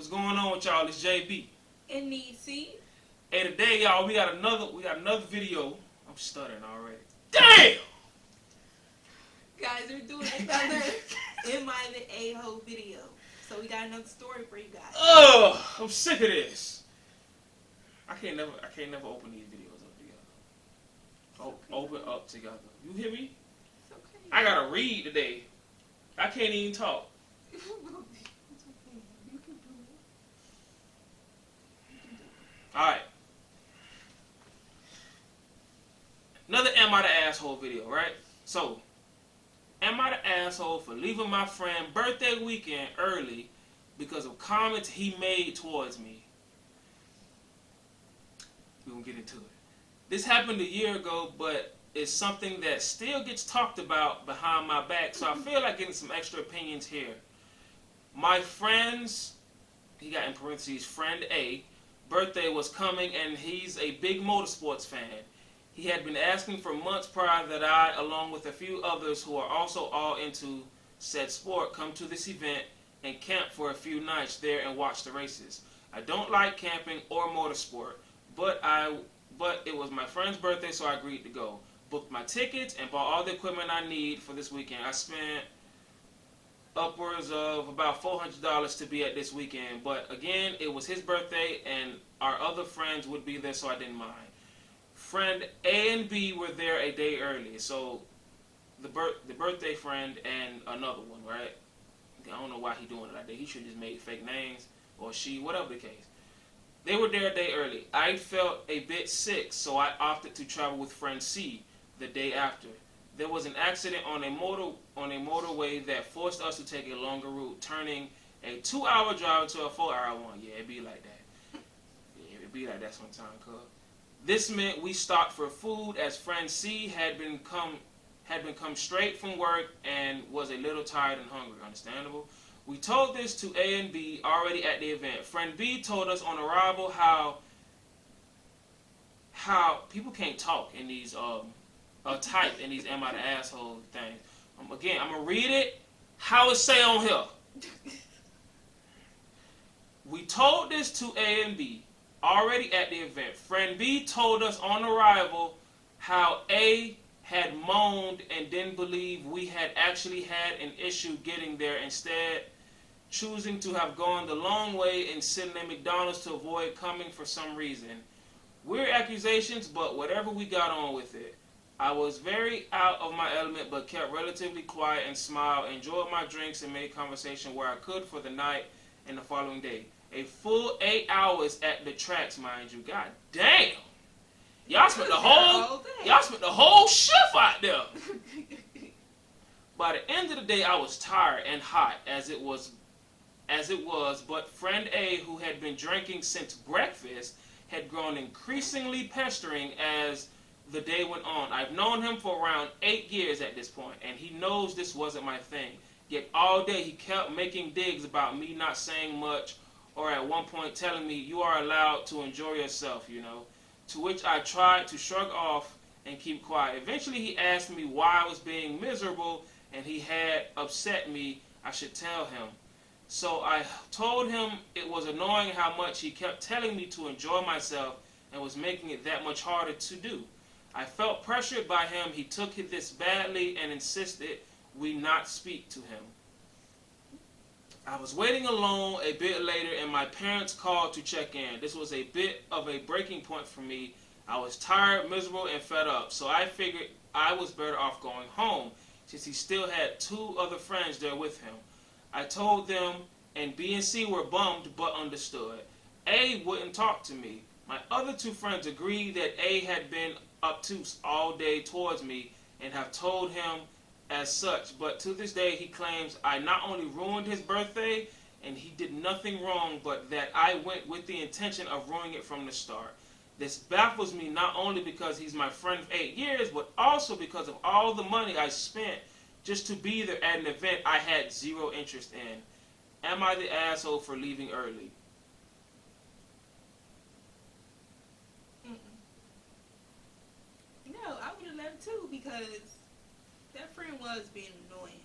going on with y'all? It's JB. And Neicey. Hey, today, y'all, we got another video. I'm stuttering already. Damn! Guys, we're doing another Am I the A-Ho video. So we got another story for you guys. Ugh, I'm sick of this. I can't never open these videos up together. Open up together. You hear me? It's okay. I gotta read today. I can't even talk. It's okay. You can do it. Alright. Another Am I the Asshole video, right? So, am I the asshole for leaving my friend birthday weekend early because of comments he made towards me? We're gonna get into it. This happened a year ago, but it's something that still gets talked about behind my back, so I feel like getting some extra opinions here. My friend's, he got in parentheses, friend A, birthday was coming, and he's a big motorsports fan. He had been asking for months prior that I, along with a few others who are also all into said sport, come to this event and camp for a few nights there and watch the races. I don't like camping or motorsport, but it was my friend's birthday, so I agreed to go. Booked my tickets and bought all the equipment I need for this weekend. I spent upwards of about $400 to be at this weekend, but again, it was his birthday and our other friends would be there, so I didn't mind. Friend A and B were there a day early, so the birthday friend and another one, right? I don't know why he doing it like that. He should just made fake names, or she, whatever the case. They were there a day early. I felt a bit sick, so I opted to travel with friend C the day after. There was an accident on a motorway that forced us to take a longer route, turning a 2-hour drive into a 4-hour one. Yeah, it be like that. Yeah, it be like that sometimes, cuz. This meant we stopped for food as friend C had been come straight from work and was a little tired and hungry. Understandable. We told this to A and B already at the event. Friend B told us on arrival how people can't talk in these type in these am I the asshole things. Again, I'm gonna read it how it say on here. We told this to A and B already at the event. Friend B told us on arrival how A had moaned and didn't believe we had actually had an issue getting there, instead choosing to have gone the long way and sitting at McDonald's to avoid coming for some reason. Weird accusations, but whatever, we got on with it. I was very out of my element, but kept relatively quiet and smiled, enjoyed my drinks, and made conversation where I could for the night and the following day. A full 8 hours at the tracks, mind you. God damn. Y'all spent the whole shift out there. By the end of the day, I was tired and hot as it was, but friend A, who had been drinking since breakfast, had grown increasingly pestering as the day went on. I've known him for around 8 years at this point, and he knows this wasn't my thing. Yet all day he kept making digs about me not saying much, or at one point telling me, you are allowed to enjoy yourself, you know. To which I tried to shrug off and keep quiet. Eventually he asked me why I was being miserable and he had upset me, I should tell him. So I told him it was annoying how much he kept telling me to enjoy myself and was making it that much harder to do. I felt pressured by him. He took this badly and insisted we not speak to him. I was waiting alone a bit later and my parents called to check in. This was a bit of a breaking point for me. I was tired, miserable, and fed up, so I figured I was better off going home since he still had 2 other friends there with him. I told them, and B and C were bummed but understood. A wouldn't talk to me. My other 2 friends agreed that A had been obtuse all day towards me and have told him as such, but to this day he claims I not only ruined his birthday and he did nothing wrong, but that I went with the intention of ruining it from the start. This baffles me not only because he's my friend of 8 years, but also because of all the money I spent just to be there at an event I had 0 interest in. Am I the asshole for leaving early? No, I would have left too because that friend was being annoying.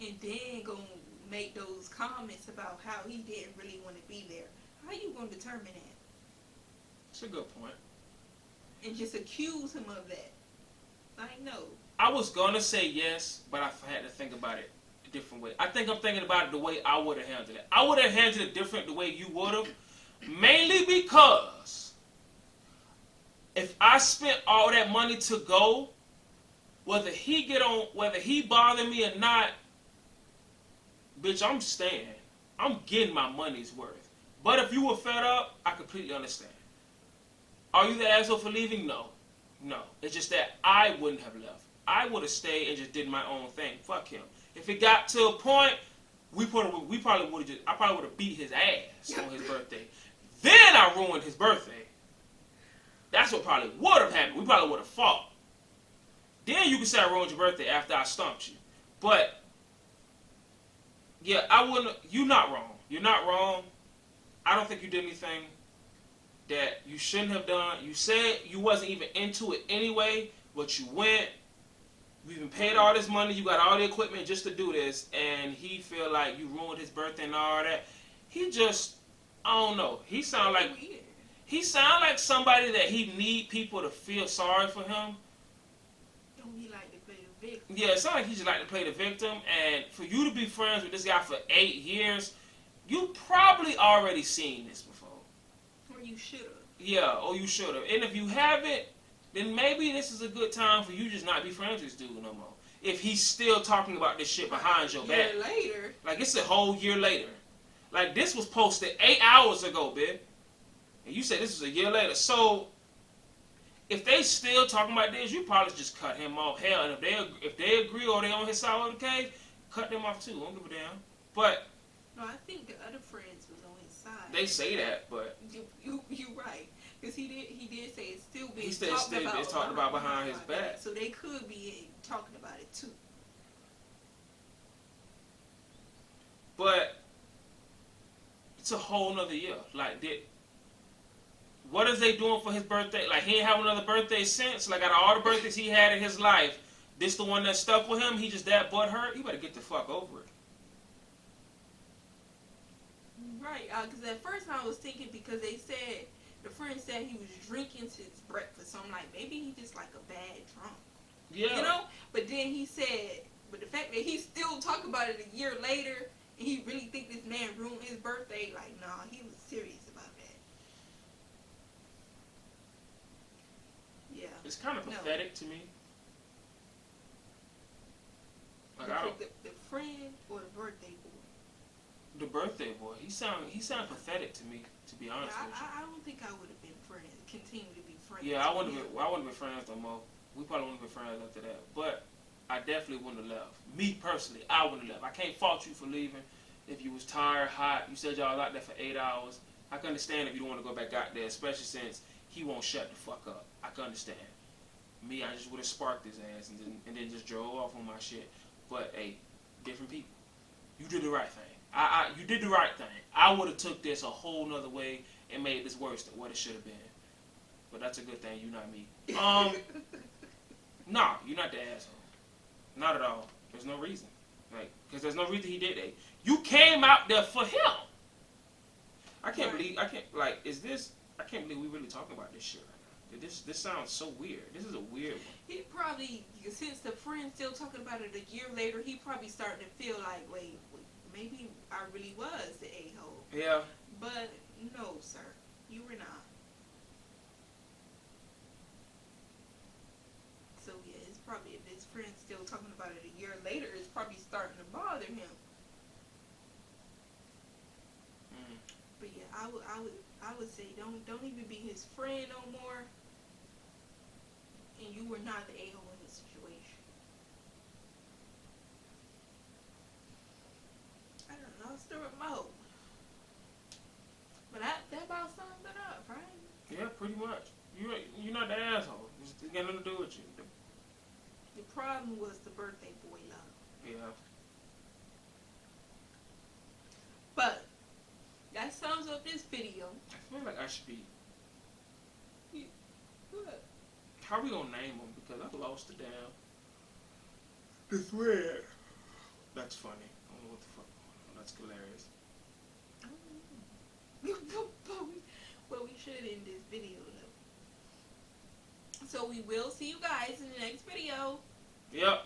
and then gonna make those comments about how he didn't really want to be there. How you gonna determine that? It's a good point. And just accuse him of that? Like, no. I was gonna say yes, but I had to think about it a different way. I think I'm thinking about it the way I would have handled it. I would have handled it different the way you would have, mainly because if I spent all that money to go, whether he bother me or not, bitch, I'm staying. I'm getting my money's worth. But if you were fed up, I completely understand. Are you the asshole for leaving? No. No. It's just that I wouldn't have left. I would have stayed and just did my own thing. Fuck him. If it got to a point, I probably would have beat his ass on his birthday. Then I ruined his birthday. That's what probably would have happened. We probably would have fought. Then you can say I ruined your birthday after I stomped you. But yeah, I wouldn't. You're not wrong. You're not wrong. I don't think you did anything that you shouldn't have done. You said you wasn't even into it anyway, but you went. You even paid all this money. You got all the equipment just to do this, and he feel like you ruined his birthday and all that. He just, I don't know. He sound like somebody that he need people to feel sorry for him. Don't he like to play the victim? Yeah, it sounds like he just like to play the victim. And for you to be friends with this guy for 8 years, you probably already seen this before. Or you should have. Yeah, or you should have. And if you haven't, then maybe this is a good time for you just not be friends with this dude no more. If he's still talking about this shit behind your back. A year later. Like, it's a whole year later. Like, this was posted 8 hours ago, bitch. And you said this was a year later. So, if they still talking about this, you probably just cut him off. Hell, and if they agree or they on his side of the case, cut them off too. Don't give a damn. But no, I think the other friends was on his side. they say that, but you right, because he did say it's still being talked about behind his back. So they could be talking about it too. But it's a whole nother year. Like, what is they doing for his birthday? Like, he ain't have another birthday since. Like, out of all the birthdays he had in his life, this the one that stuck with him. He just that butthurt. You better get the fuck over it. Right, because at first I was thinking, because the friend said he was drinking since breakfast, so I'm like, maybe he just like a bad drunk. Yeah. You know? But then he said, but the fact that he still talk about it a year later, and he really think this man ruined his birthday, like, nah, he was serious about that. Yeah. It's kind of pathetic to me. Like, the friend or the birthday boy? The birthday boy. He sound pathetic to me, to be honest with you. I don't think I would have been friends. Continue to be friends. Yeah, I wouldn't have been friends no more. We probably wouldn't have been friends after that. But I definitely wouldn't have left. Me personally, I wouldn't have left. I can't fault you for leaving. If you was tired, hot, you said y'all was out there for 8 hours. I can understand if you don't want to go back out there, especially since he won't shut the fuck up. I can understand. Me, I just would have sparked his ass and then just drove off on my shit. But hey, different people. You did the right thing. You did the right thing. I would have took this a whole nother way and made this worse than what it should have been. But that's a good thing. You not me. Nah, you're not the asshole. Not at all. There's no reason. Like, because there's no reason he did that. You came out there for him. I can't believe we really talking about this shit right now. This sounds so weird. This is a weird one. He probably, since the friend's still talking about it a year later, he probably starting to feel like, wait, maybe I really was the a-hole. Yeah. But no, sir, you were not. So yeah, it's probably, if his friend's still talking about it a year later, it's probably starting to bother him. But yeah, I would say don't even be his friend no more. And you were not the a-hole in this situation. I don't know, it's the remote. But that about sums it up, right? Yeah, pretty much. You're not the asshole. It's got nothing to do with you. The problem was the birthday boy love. Yeah. But that sums up this video. I feel like I should be. What? How are we gonna name him? Because I lost the damn. The thread. That's funny. I don't know what the fuck. That's hilarious. Well, we should end this video though. So we will see you guys in the next video. Yep.